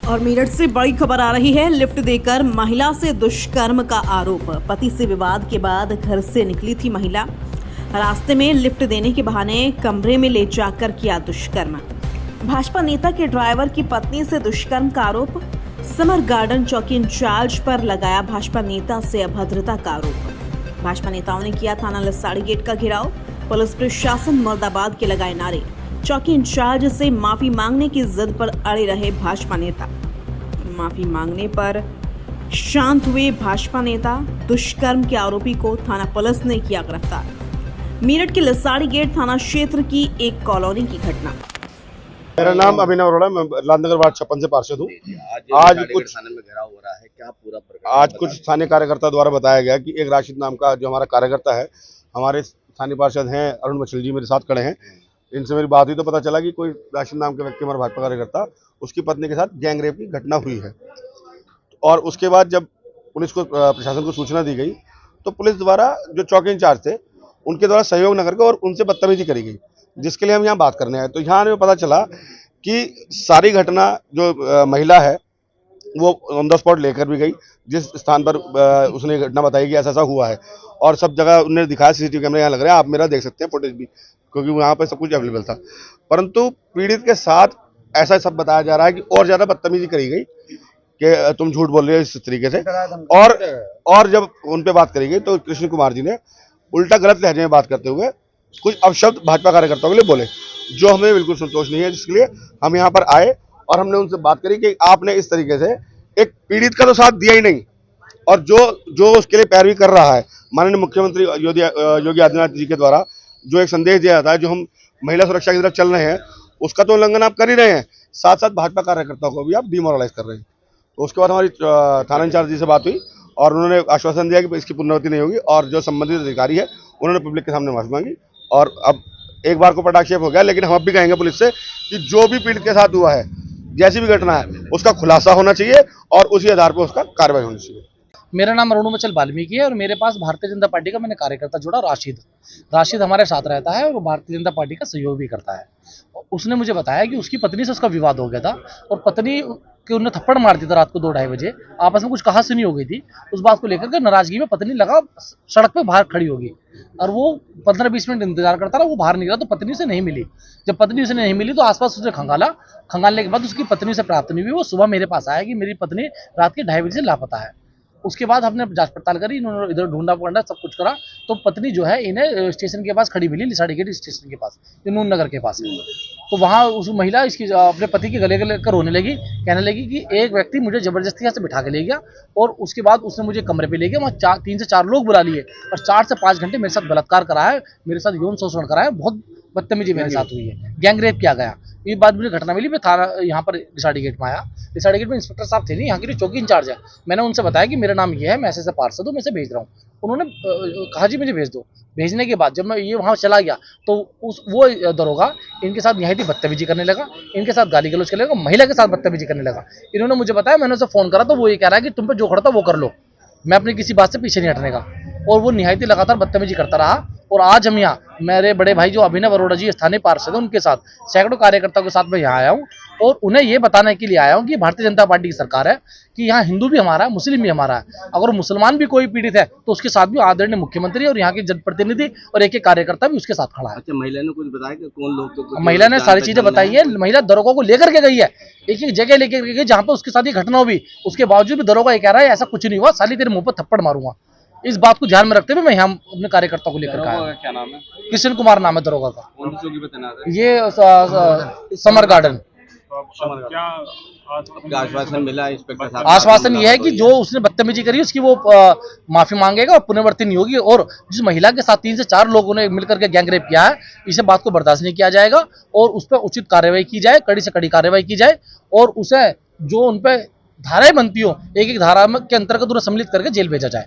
और मेरठ से बड़ी खबर आ रही है। लिफ्ट देकर महिला से दुष्कर्म का आरोप। पति से विवाद के बाद घर से निकली थी महिला, रास्ते में लिफ्ट देने के बहाने कमरे में ले जाकर किया दुष्कर्म। भाजपा नेता के ड्राइवर की पत्नी से दुष्कर्म का आरोप। समर गार्डन चौकी इंचार्ज पर लगाया भाजपा नेता से अभद्रता का आरोप। भाजपा नेताओं ने किया थाना लसाड़ी गेट का घेराव। पुलिस प्रशासन मुर्दाबाद के लगाए नारे। चौकी इंचार्ज से माफी मांगने की जिद पर अड़े रहे भाजपा नेता। माफी मांगने पर शांत हुए भाजपा नेता। दुष्कर्म के आरोपी को थाना पुलिस ने किया गिरफ्तार। मेरठ के लसाड़ी गेट थाना क्षेत्र की एक कॉलोनी की घटना। मेरा नाम अभिनव अरोड़ा, मैं लालनगर वार्ड 56 से पार्षद हूँ। आज कुछ थाने में घेराव हो रहा है, क्या पूरा प्रकरण? आज कुछ स्थानीय कार्यकर्ता द्वारा बताया गया कि एक राशिद नाम का जो हमारा कार्यकर्ता है, हमारे स्थानीय पार्षद हैं अरुण मछली जी मेरे साथ खड़े हैं। इनसे मेरी बात हुई तो पता चला कि कोई राशिद नाम के व्यक्ति, हमारा भाजपा कार्यकर्ता, उसकी पत्नी के साथ गैंग रेप की घटना हुई है। और उसके बाद जब पुलिस को, प्रशासन को सूचना दी गई तो पुलिस द्वारा जो चौकी इंचार्ज थे उनके द्वारा सहयोग न करके और उनसे बदतमीजी करी गई, जिसके लिए हम यहाँ बात करने आए। तो यहाँ हमें पता चला कि सारी घटना जो महिला है वो ऑन द स्पॉट लेकर भी गई, जिस स्थान पर उसने घटना बताई कि ऐसा हुआ है, और सब जगह उन्होंने दिखाया, सीसीटीवी कैमरे यहाँ लग रहे हैं, आप मेरा देख सकते हैं फुटेज भी, क्योंकि वहाँ पर सब कुछ अवेलेबल था। परंतु पीड़ित के साथ ऐसा सब बताया जा रहा है कि और ज़्यादा बदतमीजी करी गई कि तुम झूठ बोल रहे हो इस तरीके से। और जब उन पर बात करी गई तो कृष्ण कुमार जी ने उल्टा गलत लहजे में बात करते हुए कुछ अपशब्द भाजपा कार्यकर्ताओं के लिए बोले, जो हमें बिल्कुल संतोष नहीं है, जिसके लिए हम यहाँ पर आए और हमने उनसे बात करी कि आपने इस तरीके से एक पीड़ित का तो साथ दिया ही नहीं, और जो उसके लिए पैरवी कर रहा है, माननीय मुख्यमंत्री योगी आदित्यनाथ जी के द्वारा जो एक संदेश दिया जाता है, जो हम महिला सुरक्षा की तरफ चल रहे हैं, उसका तो उल्लंघन आप कर ही रहे हैं, साथ साथ भाजपा कार्यकर्ताओं को भी आप डिमोरलाइज कर रहे हैं। तो उसके बाद हमारी थाना इंचार्ज जी से बात हुई और उन्होंने आश्वासन दिया कि इसकी पुनरावृत्ति नहीं होगी, और जो संबंधित अधिकारी है उन्होंने पब्लिक के सामने माफी मांगी। और अब एक बार को पटाक्षेप हो गया, लेकिन हम अब भी कहेंगे पुलिस से कि जो भी पीड़ित के साथ हुआ है, जैसी भी घटना है, उसका खुलासा होना चाहिए और उसी आधार पर उसका कार्रवाई होनी चाहिए। मेरा नाम अरुण मछल वाल्मीकि है और मेरे पास भारतीय जनता पार्टी का मैंने कार्यकर्ता जुड़ा राशिद हमारे साथ रहता है और भारतीय जनता पार्टी का सहयोग भी करता है। उसने मुझे बताया कि उसकी पत्नी से उसका विवाद हो गया था और पत्नी के उन्हें थप्पड़ मार दिया था रात को 2-2:30 बजे। आपस में कुछ कहा सुनी हो गई थी। उस बात को लेकर के नाराजगी में पत्नी लगा सड़क पे बाहर खड़ी होगी और वो 15-20 मिनट इंतजार करता रहा, वो बाहर निकला तो पत्नी से नहीं मिली। जब पत्नी उसे नहीं मिली तो आसपास उसे खंगालने के बाद उसकी पत्नी से प्राप्त नहीं हुई। वो सुबह मेरे पास आया कि मेरी पत्नी रात के 2:30 बजे से लापता है। उसके बाद हमने जांच पड़ताल करी, इन्होंने इधर ढूंढा पकड़ा सब कुछ करा तो पत्नी जो है इन्हें स्टेशन के पास खड़ी मिली, लिसाड़ी गेट स्टेशन के पास, नून नगर के पास है। तो वहाँ उस महिला इसकी अपने पति के गले लेकर रोने लगी, कहने लगी कि एक व्यक्ति मुझे जबरदस्ती यहाँ से बिठा के ले गया और उसके बाद उसने मुझे कमरे पे ले गया, वहाँ 3 से 4 लोग बुला लिए और 4 से 5 घंटे मेरे साथ बलात्कार कराया, मेरे साथ यौन शोषण कराया, बहुत बदतमीजी मेरे साथ हुई है, गैंग रेप किया गया। ये बात मुझे घटना मिली, मैं थाना यहाँ पर लिसाड़ी गेट में आया। लिसाड़ी गेट में इंस्पेक्टर साहब थे नहीं, यहाँ की जो चौकी इंचार्ज है, मैंने उनसे बताया कि मेरा नाम ये है, मैं ऐसे पार्षद हूँ, मैं इसे भेज रहा हूँ। उन्होंने कहा जी मुझे भेज दो। भेजने के बाद जब मैं ये वहाँ चला गया तो वो दरोगा इनके साथ यहाँ बदतमीजी करने लगा, इनके साथ गाली गलौज करने लगा, महिला के साथ बदतमीजी करने लगा। इन्होंने मुझे बताया, मैंने उसे फोन करा तो वो ये कह रहा है कि तुम पे जो खड़ा था वो कर लो, मैं अपनी किसी बात से पीछे नहीं हटने का। और वो निहायती लगातार बदतमीजी करता रहा। और आज हम यहाँ मेरे बड़े भाई जो अभिनव अरोड़ा जी स्थानीय पार्षद हैं, उनके साथ सैकड़ों कार्यकर्ताओं के साथ मैं यहाँ आया हूँ और उन्हें ये बताने के लिए आया हूँ कि भारतीय जनता पार्टी की सरकार है, कि यहाँ हिंदू भी हमारा है, मुस्लिम भी हमारा है। अगर मुसलमान भी कोई पीड़ित है तो उसके साथ भी आदरणीय मुख्यमंत्री और यहाँ के जनप्रतिनिधि और एक कार्यकर्ता भी उसके साथ खड़ा है। अच्छा, महिला ने कुछ बताया कि कौन लोग? तो महिला ने सारी चीजें बताई है। महिला दरोगा को लेकर के गई है, एक जगह लेकर गई जहाँ पे उसके साथ ये घटना हुई, उसके बावजूद भी दरोगा ये कह रहा है ऐसा कुछ नहीं हुआ, साली तेरे मुंह पर थप्पड़ मारूंगा। इस बात को ध्यान में रखते हुए मैं यहाँ अपने कार्यकर्ताओं को लेकर आया। क्या नाम है? कृष्ण कुमार नाम है दरोगा का। कौन सी चौकी पे तैनात है? ये समर गार्डन। क्या आश्वासन मिला इंस्पेक्टर साहब? आश्वासन ये है कि जो उसने बदतमीजी करी उसकी वो माफी मांगेगा और पुनरावृत्ति नहीं होगी। और जिस महिला के साथ 3 से 4 लोगों ने मिलकर के गैंग रेप किया है, इसे बात को बर्दाश्त नहीं किया जाएगा और उस पर उचित कार्रवाई की जाए, कड़ी से कड़ी कार्रवाई की जाए और उसे जो उन पर धाराएं बनती हो एक धारा के अंतर्गत उन्हें सम्मिलित करके जेल भेजा जाए।